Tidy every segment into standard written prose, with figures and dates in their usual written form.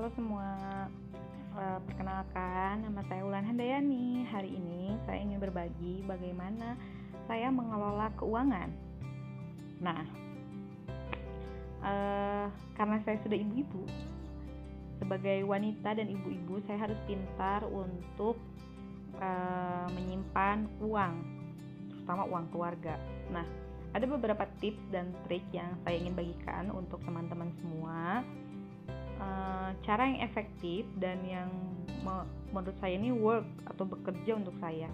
Halo semua, perkenalkan nama saya Wulan Handayani. Hari ini saya ingin berbagi bagaimana saya mengelola keuangan. Nah, karena saya sudah ibu-ibu, sebagai wanita dan ibu-ibu saya harus pintar untuk menyimpan uang, terutama uang keluarga. Nah, ada beberapa tips dan trik yang saya ingin bagikan untuk teman-teman semua. Cara yang efektif dan yang menurut saya ini work atau bekerja untuk saya.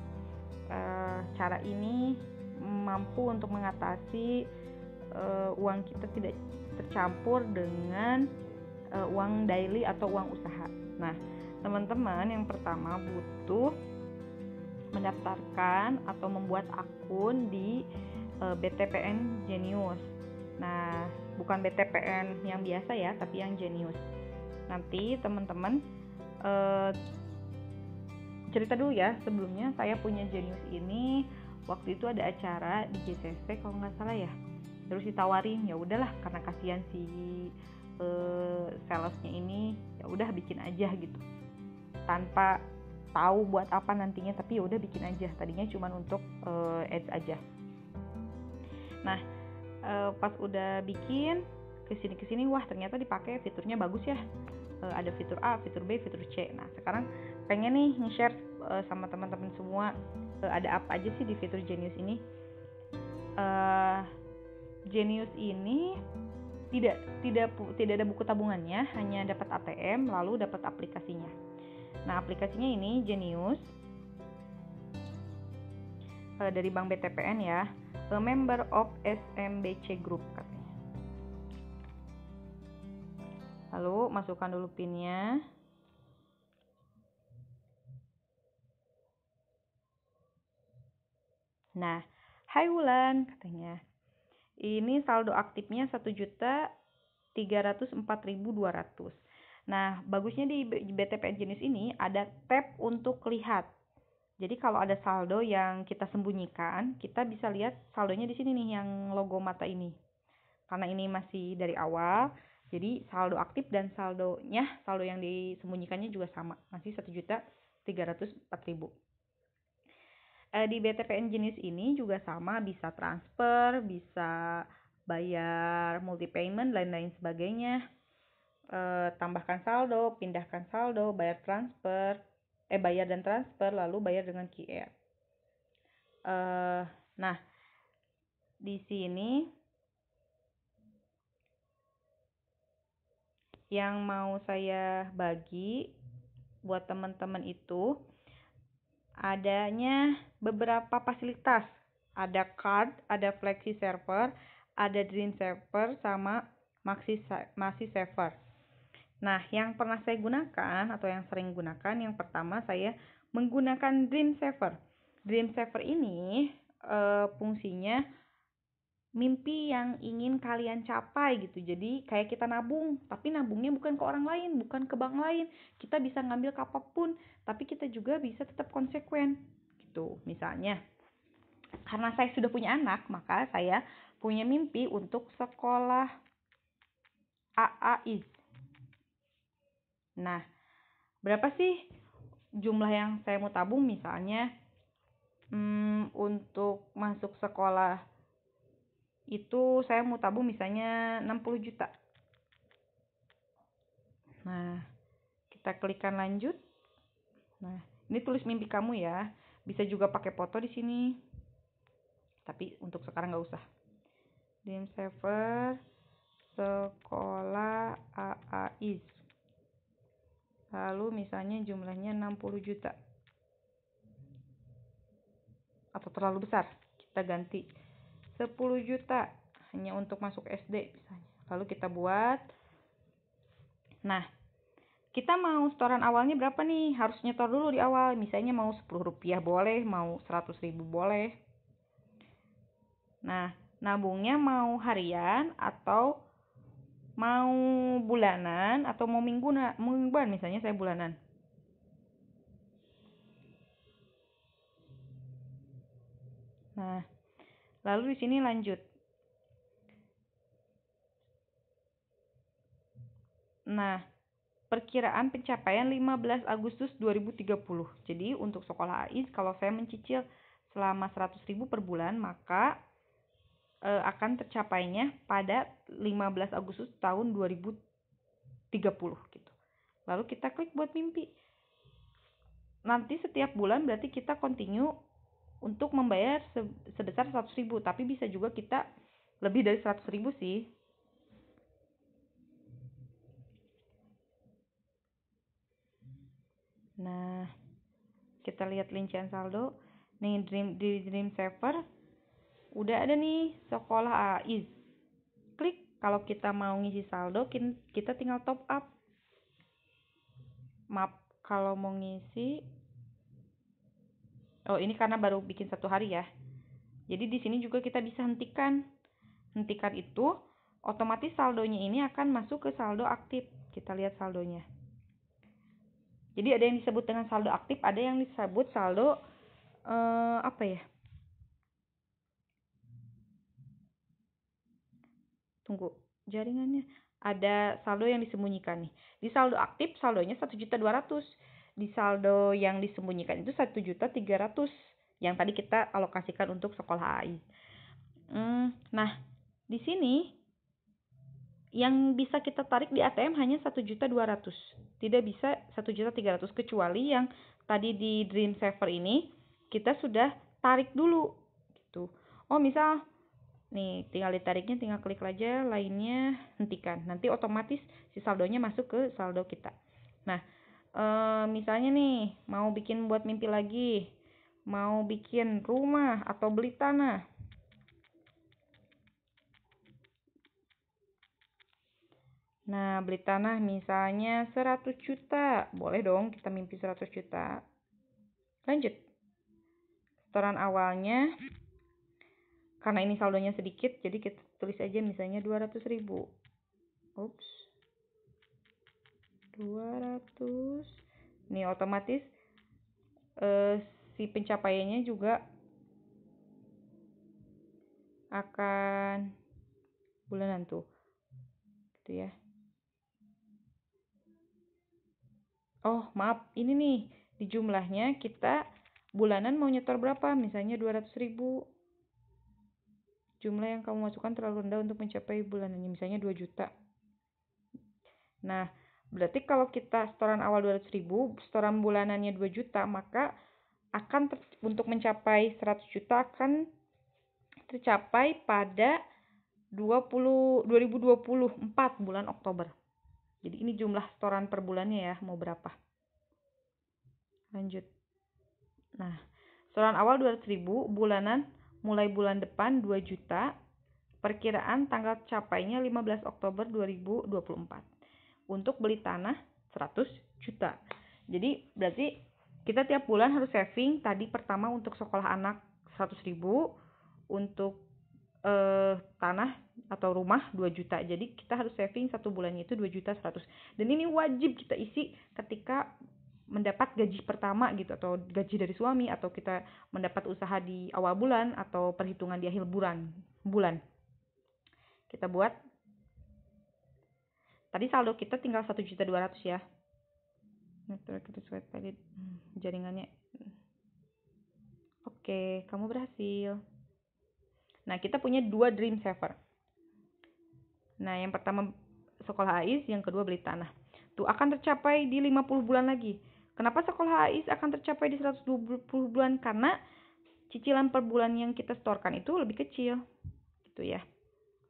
Cara ini mampu untuk mengatasi uang kita tidak tercampur dengan uang daily atau uang usaha. Nah, teman-teman, yang pertama butuh mendaftarkan atau membuat akun di BTPN Genius. Nah, bukan BTPN yang biasa ya, tapi yang Genius. Nanti teman-teman cerita dulu ya, sebelumnya saya punya Genius ini waktu itu ada acara di JCC kalau nggak salah ya, terus ditawarin, ya udahlah karena kasihan si salesnya ini, ya udah bikin aja gitu tanpa tahu buat apa nantinya, tapi ya udah bikin aja, tadinya cuma untuk ads aja. Nah, pas udah bikin kesini wah ternyata dipakai fiturnya bagus ya, ada fitur A, fitur B, fitur C. Nah, sekarang pengen nih nge-share sama teman-teman semua ada apa aja sih di fitur Genius ini. Genius ini tidak ada buku tabungannya, hanya dapat ATM lalu dapat aplikasinya. Nah, aplikasinya ini Genius dari Bank BTPN ya, a member of SMBC Group katanya. Lalu masukkan dulu PIN-nya. Nah, hai Wulan katanya. Ini saldo aktifnya 1.304.200. Nah, bagusnya di BTPN Genius ini ada tab untuk lihat. Jadi kalau ada saldo yang kita sembunyikan, kita bisa lihat saldonya di sini nih, yang logo mata ini. Karena ini masih dari awal, jadi saldo aktif dan saldo yang disembunyikannya juga sama, masih 1.304.000. Di BTPN Genius ini juga sama, bisa transfer, bisa bayar multi payment, lain-lain sebagainya. Tambahkan saldo, pindahkan saldo, bayar dan transfer, lalu bayar dengan QR. Nah, di sini yang mau saya bagi buat teman-teman itu adanya beberapa fasilitas. Ada card, ada flexi server, ada dream server, sama maxi server. Nah, yang pernah saya gunakan atau yang sering gunakan, yang pertama saya menggunakan dream server. Dream server ini fungsinya mimpi yang ingin kalian capai gitu. Jadi kayak kita nabung, tapi nabungnya bukan ke orang lain, bukan ke bank lain. Kita bisa ngambil kapanpun, tapi kita juga bisa tetap konsekuen gitu. Misalnya, karena saya sudah punya anak, maka saya punya mimpi untuk sekolah AAIS. Nah, berapa sih jumlah yang saya mau tabung? Misalnya untuk masuk sekolah itu saya mau tabung misalnya 60 juta. Nah, kita klikkan lanjut. Nah, ini tulis mimpi kamu ya. Bisa juga pakai foto di sini. Tapi untuk sekarang nggak usah. Dream Saver sekolah AAIS. Lalu misalnya jumlahnya 60 juta. Atau terlalu besar. Kita ganti 10 juta hanya untuk masuk SD misalnya. Lalu kita buat. Nah, kita mau setoran awalnya berapa nih? Harus nyetor dulu di awal. Misalnya mau 10 rupiah boleh, mau 100.000 boleh. Nah, nabungnya mau harian atau mau bulanan atau mau mingguan, misalnya saya bulanan. Nah, lalu di sini lanjut. Nah, perkiraan pencapaian 15 Agustus 2030. Jadi untuk sekolah AIS kalau saya mencicil selama 100.000 per bulan, maka akan tercapainya pada 15 Agustus tahun 2030 gitu. Lalu kita klik buat mimpi. Nanti setiap bulan berarti kita continue untuk membayar sebesar 100.000, tapi bisa juga kita lebih dari 100.000 sih. Nah, kita lihat rincian saldo. Nih di Dream Saver udah ada nih sekolah AIS. Klik, kalau kita mau ngisi saldo kita tinggal top up. Maaf, kalau mau ngisi, oh ini karena baru bikin 1 hari ya. Jadi di sini juga kita bisa hentikan. Hentikan itu otomatis saldonya ini akan masuk ke saldo aktif. Kita lihat saldonya. Jadi ada yang disebut dengan saldo aktif, ada yang disebut saldo apa ya? Tunggu, jaringannya. Ada saldo yang disembunyikan nih. Di saldo aktif saldonya 1.200.000. Di saldo yang disembunyikan itu 1.300.000 yang tadi kita alokasikan untuk sekolah AI. Nah, di sini yang bisa kita tarik di ATM hanya 1.200.000. Tidak bisa 1.300.000 kecuali yang tadi di Dream Saver ini kita sudah tarik dulu gitu. Oh, misal nih tinggal ditariknya, tinggal klik aja, lainnya hentikan. Nanti otomatis si saldonya masuk ke saldo kita. Nah, misalnya nih mau bikin buat mimpi lagi, mau bikin rumah atau beli tanah. Nah, beli tanah misalnya 100 juta. Boleh dong kita mimpi 100 juta. Lanjut. Setoran awalnya, karena ini saldonya sedikit, jadi kita tulis aja misalnya 200.000. Ups. 200. Nih otomatis si pencapaiannya juga akan bulanan tuh. Gitu ya. Oh, maaf. Ini nih, di jumlahnya kita bulanan mau nyetor berapa? Misalnya 200.000. Jumlah yang kamu masukkan terlalu rendah untuk mencapai bulanannya, misalnya 2 juta. Nah, berarti kalau kita setoran awal 200.000, setoran bulanannya 2 juta, maka akan untuk mencapai 100 juta akan tercapai pada 2024 bulan Oktober. Jadi ini jumlah setoran per bulannya ya, mau berapa. Lanjut. Nah, setoran awal 200.000, bulanan mulai bulan depan 2 juta, perkiraan tanggal capainya 15 Oktober 2024. Untuk beli tanah 100 juta. Jadi berarti kita tiap bulan harus saving. Tadi pertama untuk sekolah anak 100.000, untuk tanah atau rumah 2 juta. Jadi kita harus saving 1 bulannya itu 2.100.000. Dan ini wajib kita isi ketika mendapat gaji pertama gitu, atau gaji dari suami, atau kita mendapat usaha di awal bulan, atau perhitungan di akhir bulan. Kita buat. Tadi saldo kita tinggal 1.200.000 ya. Kita swipe tadi jaringannya. Oke, kamu berhasil. Nah, kita punya 2 Dream Saver. Nah, yang pertama sekolah AIS, yang kedua beli tanah. Tuh akan tercapai di 50 bulan lagi. Kenapa sekolah AIS akan tercapai di 120 bulan? Karena cicilan per bulan yang kita setorkan itu lebih kecil. Gitu ya.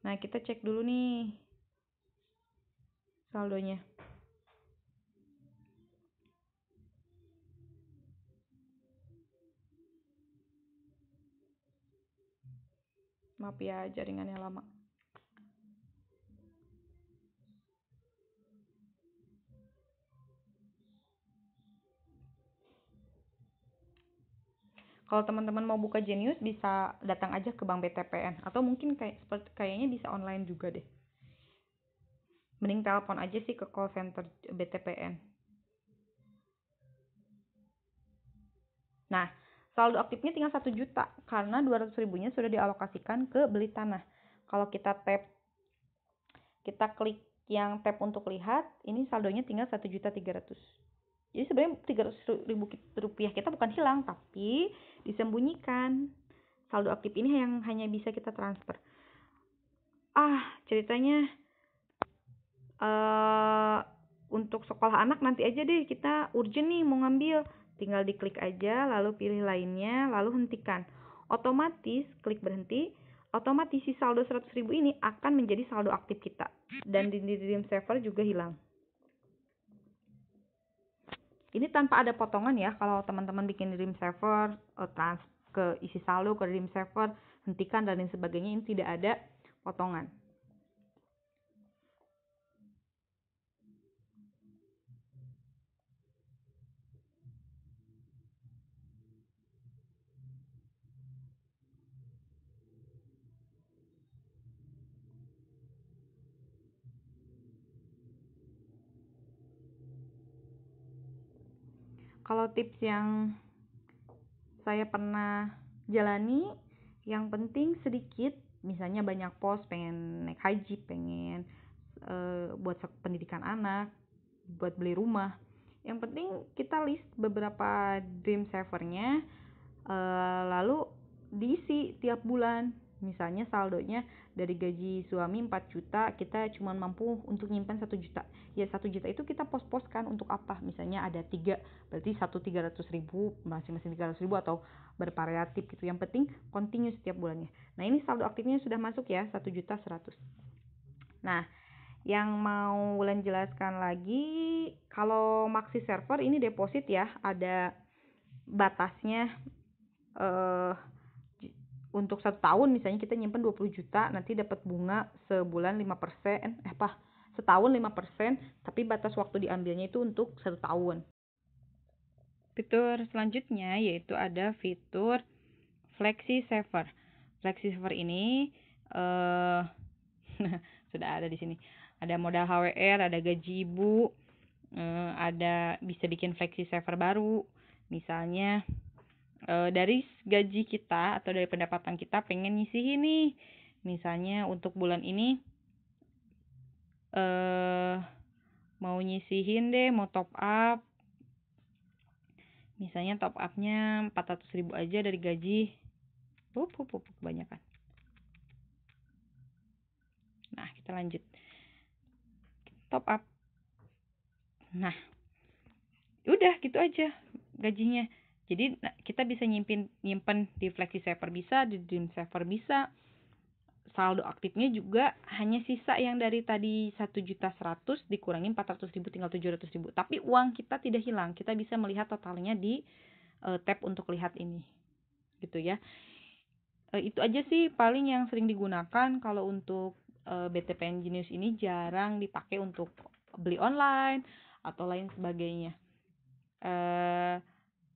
Nah, kita cek dulu nih saldonya. Maaf ya, jaringannya lama. Kalau teman-teman mau buka Genius bisa datang aja ke Bank BTPN, atau mungkin kayaknya bisa online juga deh. Mending telepon aja sih ke call center BTPN. Nah, saldo aktifnya tinggal 1 juta karena 200.000-nya sudah dialokasikan ke beli tanah. Kalau kita tap, kita klik yang tab untuk lihat, ini saldonya tinggal 1.300.000. Jadi sebenarnya 300.000 rupiah kita bukan hilang, tapi disembunyikan. Saldo aktif ini yang hanya bisa kita transfer. Ceritanya untuk sekolah anak nanti aja deh, kita urgent nih mau ngambil. Tinggal diklik aja, lalu pilih lainnya, lalu hentikan. Otomatis klik berhenti, otomatis si saldo 100.000 ini akan menjadi saldo aktif kita. Dan di Dream Saver juga hilang. Ini tanpa ada potongan ya. Kalau teman-teman bikin Dream Saver, ke isi saldo ke Dream Saver, hentikan dan lain sebagainya, ini tidak ada potongan. Kalau tips yang saya pernah jalani, yang penting sedikit, misalnya banyak pos, pengen naik haji, pengen buat pendidikan anak, buat beli rumah. Yang penting kita list beberapa Dream Saver-nya, lalu diisi tiap bulan. Misalnya saldonya dari gaji suami 4 juta, kita cuma mampu untuk nyimpan 1 juta. Ya 1 juta itu kita pos-poskan untuk apa? Misalnya ada 3, berarti 300.000, masing-masing 300.000 atau bervariatif gitu. Yang penting continue setiap bulannya. Nah, ini saldo aktifnya sudah masuk ya, 1.100.000. Nah, yang mau Wulan jelaskan lagi, kalau Maxi Server ini deposit ya, ada batasnya. Untuk 1 tahun misalnya kita nyimpen 20 juta, nanti dapat bunga sebulan 5%, setahun 5%, tapi batas waktu diambilnya itu untuk 1 tahun. Fitur selanjutnya yaitu ada fitur Flexi Saver. Flexi Saver ini sudah ada di sini. Ada modal HWR, ada gaji ibu, ada bisa bikin Flexi Saver baru. Misalnya dari gaji kita atau dari pendapatan kita pengen nyisihin nih, misalnya untuk bulan ini mau nyisihin deh, mau top up, misalnya top upnya 400.000 aja dari gaji. Kebanyakan. Nah, kita lanjut top up. Nah, udah gitu aja gajinya. Jadi kita bisa nyimpen di Flexi Saver bisa, di Dream Saver bisa. Saldo aktifnya juga hanya sisa yang dari tadi 1.100.000 dikurangi 400.000, tinggal 700.000. Tapi uang kita tidak hilang. Kita bisa melihat totalnya di tab untuk lihat ini. Gitu ya. Itu aja sih paling yang sering digunakan. Kalau untuk BTPN Genius ini jarang dipakai untuk beli online atau lain sebagainya.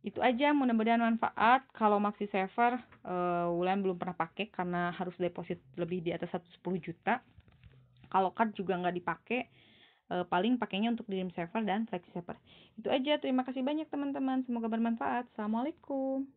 Itu aja, mudah-mudahan manfaat. Kalau Maxi Saver Wulan belum pernah pakai karena harus deposit lebih di atas 110 juta. Kalau card juga nggak dipakai, paling pakainya untuk Dream Saver dan Flexi Saver. Itu aja, terima kasih banyak teman-teman, semoga bermanfaat. Assalamualaikum.